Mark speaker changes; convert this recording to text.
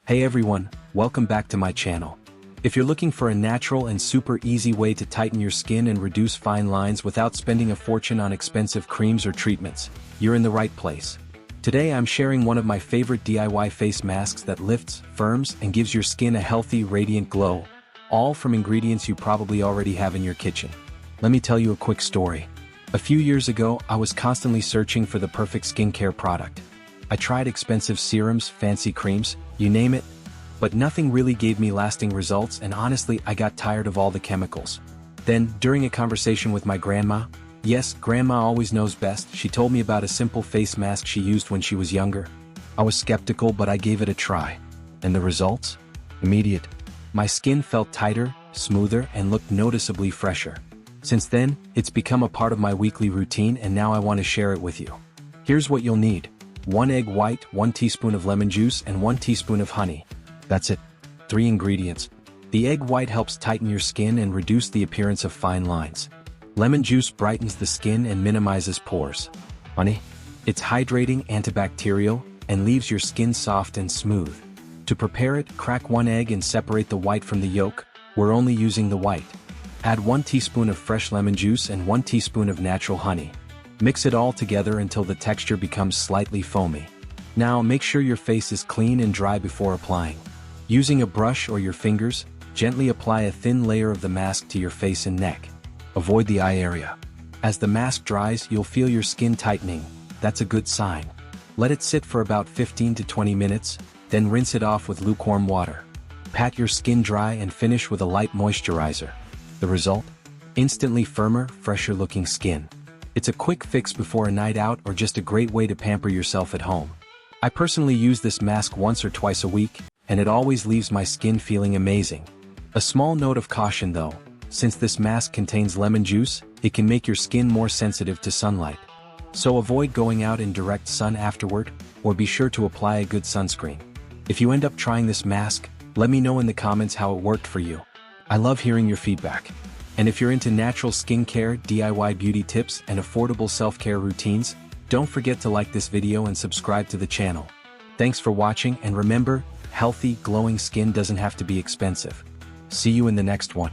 Speaker 1: Hey everyone, welcome back to my channel. If you're looking for a natural and super easy way to tighten your skin and reduce fine lines without spending a fortune on expensive creams or treatments, you're in the right place. Today I'm sharing one of my favorite DIY face masks that lifts, firms, and gives your skin a healthy, radiant glow, all from ingredients you probably already have in your kitchen. Let me tell you a quick story. A few years ago, I was constantly searching for the perfect skincare product. I tried expensive serums, fancy creams, you name it, but nothing really gave me lasting results, and honestly I got tired of all the chemicals. Then, during a conversation with my grandma, yes, grandma always knows best, she told me about a simple face mask she used when she was younger. I was skeptical, but I gave it a try. And the results? Immediate. My skin felt tighter, smoother, and looked noticeably fresher. Since then, it's become a part of my weekly routine, and now I want to share it with you. Here's what you'll need. 1 egg white, 1 teaspoon of lemon juice, and 1 teaspoon of honey. That's it. 3 ingredients. The egg white helps tighten your skin and reduce the appearance of fine lines. Lemon juice brightens the skin and minimizes pores. Honey? It's hydrating, antibacterial, and leaves your skin soft and smooth. To prepare it, crack 1 egg and separate the white from the yolk. We're only using the white. Add 1 teaspoon of fresh lemon juice and 1 teaspoon of natural honey. Mix it all together until the texture becomes slightly foamy. Now make sure your face is clean and dry before applying. Using a brush or your fingers, gently apply a thin layer of the mask to your face and neck. Avoid the eye area. As the mask dries, you'll feel your skin tightening. That's a good sign. Let it sit for about 15 to 20 minutes, then rinse it off with lukewarm water. Pat your skin dry and finish with a light moisturizer. The result? Instantly firmer, fresher looking skin. It's a quick fix before a night out or just a great way to pamper yourself at home. I personally use this mask once or twice a week, and it always leaves my skin feeling amazing. A small note of caution though, since this mask contains lemon juice, it can make your skin more sensitive to sunlight. So avoid going out in direct sun afterward, or be sure to apply a good sunscreen. If you end up trying this mask, let me know in the comments how it worked for you. I love hearing your feedback. And if you're into natural skincare, DIY beauty tips, and affordable self-care routines, don't forget to like this video and subscribe to the channel. Thanks for watching, and remember, healthy, glowing skin doesn't have to be expensive. See you in the next one.